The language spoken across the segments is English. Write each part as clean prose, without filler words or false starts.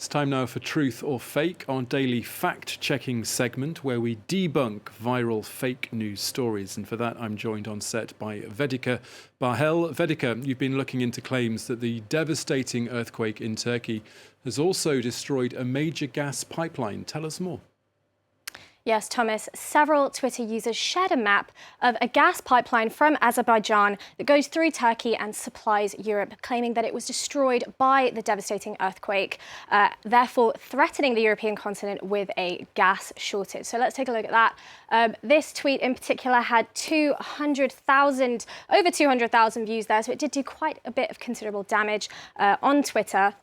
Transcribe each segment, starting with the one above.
It's time now for Truth or Fake, our daily fact-checking segment where we debunk viral fake news stories. And for that, I'm joined on set by Vedika Bahel. Vedika, you've been looking into claims that the devastating earthquake in Turkey has also destroyed a major gas pipeline. Tell us more. Yes, Thomas, several Twitter users shared a map of a gas pipeline from Azerbaijan that goes through Turkey and supplies Europe, claiming that it was destroyed by the devastating earthquake, therefore threatening the European continent with a gas shortage. So let's take a look at that. This tweet in particular had over 200,000 views there, so it did do quite a bit of considerable damage on Twitter.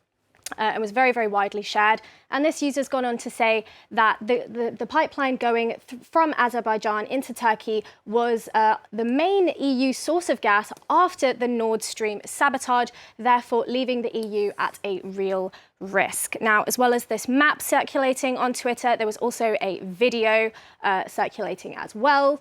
And was very, very widely shared. And this user's gone on to say that the pipeline going from Azerbaijan into Turkey was the main EU source of gas after the Nord Stream sabotage, therefore leaving the EU at a real risk. Now, as well as this map circulating on Twitter, there was also a video circulating as well.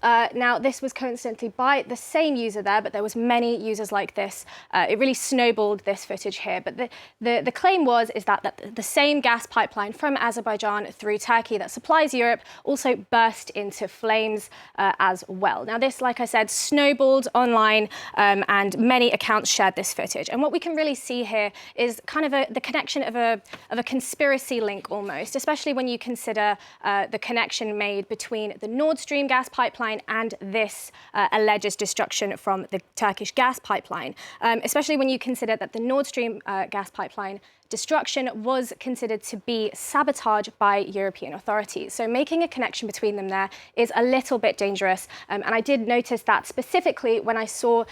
Now, this was coincidentally by the same user there, but there was many users like this. It really snowballed this footage here. But the claim is that the same gas pipeline from Azerbaijan through Turkey that supplies Europe also burst into flames as well. Now, this, like I said, snowballed online and many accounts shared this footage. And what we can really see here is kind of the connection of a conspiracy link almost, especially when you consider the connection made between the Nord Stream gas pipeline and this alleged destruction from the Turkish gas pipeline, especially when you consider that the Nord Stream gas pipeline destruction was considered to be sabotage by European authorities. So making a connection between them there is a little bit dangerous. And I did notice that specifically when I saw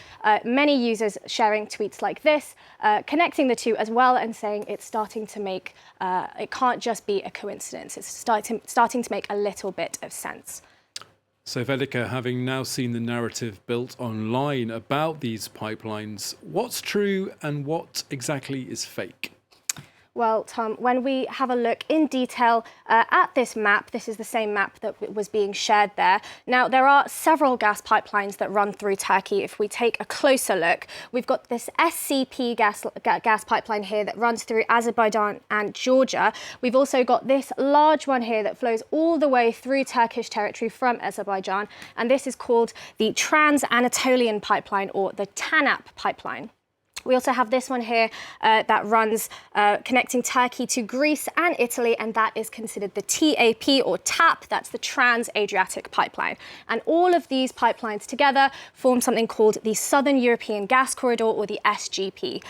many users sharing tweets like this, connecting the two as well and saying it's starting to make, it can't just be a coincidence. It's starting to make a little bit of sense. So Vedika, having now seen the narrative built online about these pipelines, what's true and what exactly is fake? Well, Tom, when we have a look in detail at this map, this is the same map that was being shared there. Now, there are several gas pipelines that run through Turkey. If we take a closer look, we've got this SCP gas pipeline here that runs through Azerbaijan and Georgia. We've also got this large one here that flows all the way through Turkish territory from Azerbaijan. And this is called the Trans-Anatolian Pipeline, or the TANAP pipeline. We also have this one here that runs connecting Turkey to Greece and Italy, and that is considered the TAP or TAP, that's the Trans-Adriatic Pipeline. And all of these pipelines together form something called the Southern European Gas Corridor, or the SGP.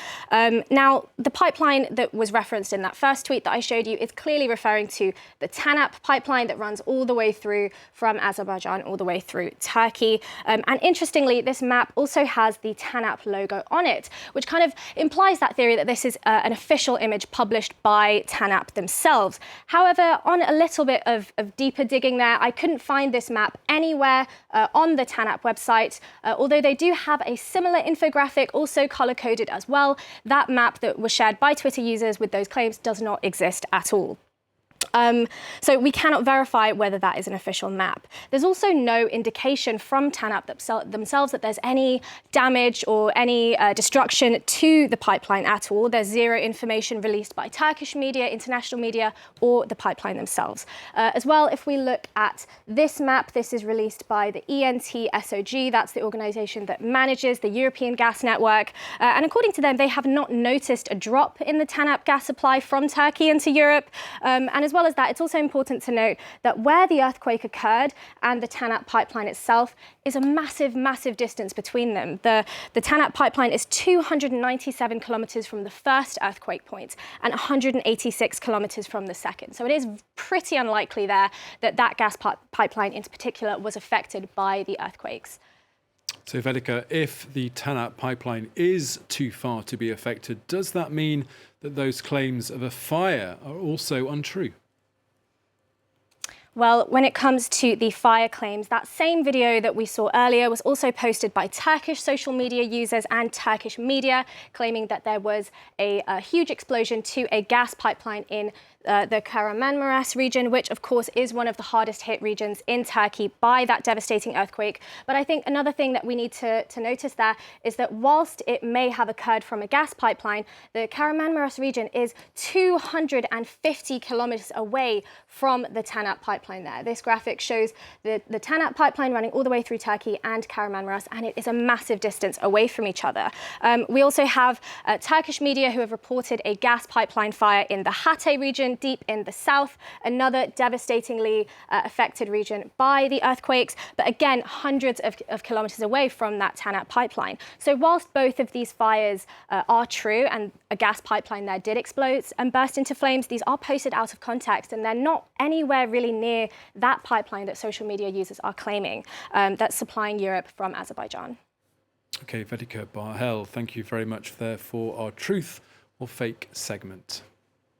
Now, the pipeline that was referenced in that first tweet that I showed you is clearly referring to the TANAP pipeline that runs all the way through from Azerbaijan all the way through Turkey. And interestingly, this map also has the TANAP logo on it, which kind of implies that theory that this is an official image published by TANAP themselves. However, on a little bit of deeper digging there, I couldn't find this map anywhere on the TANAP website, although they do have a similar infographic, also color-coded as well. That map that was shared by Twitter users with those claims does not exist at all. So we cannot verify whether that is an official map. There's also no indication from TANAP themselves that there's any damage or any destruction to the pipeline at all. There's zero information released by Turkish media, international media, or the pipeline themselves. As well, if we look at this map, this is released by the ENTSOG. That's the organization that manages the European gas network. And according to them, they have not noticed a drop in the TANAP gas supply from Turkey into Europe. And as well as that, it's also important to note that where the earthquake occurred and the TANAP pipeline itself is a massive, massive distance between them. The TANAP pipeline is 297 kilometers from the first earthquake point and 186 kilometers from the second. So it is pretty unlikely there that gas pipeline in particular was affected by the earthquakes. So Vedika, if the TANAP pipeline is too far to be affected, does that mean that those claims of a fire are also untrue? Well, when it comes to the fire claims, that same video that we saw earlier was also posted by Turkish social media users and Turkish media, claiming that there was a huge explosion to a gas pipeline in the Kahramanmaraş region, which of course is one of the hardest hit regions in Turkey by that devastating earthquake. But I think another thing that we need to notice there is that whilst it may have occurred from a gas pipeline, the Kahramanmaraş region is 250 kilometers away from the TANAP pipeline there. This graphic shows the TANAP pipeline running all the way through Turkey and Kahramanmaraş, and it is a massive distance away from each other. We also have Turkish media who have reported a gas pipeline fire in the Hatay region, deep in the south, another devastatingly affected region by the earthquakes, but again, hundreds of kilometers away from that TANAP pipeline. So whilst both of these fires are true and a gas pipeline there did explode and burst into flames, these are posted out of context and they're not anywhere really near that pipeline that social media users are claiming that's supplying Europe from Azerbaijan. Okay, Vedika Bahel, thank you very much there for our truth or fake segment.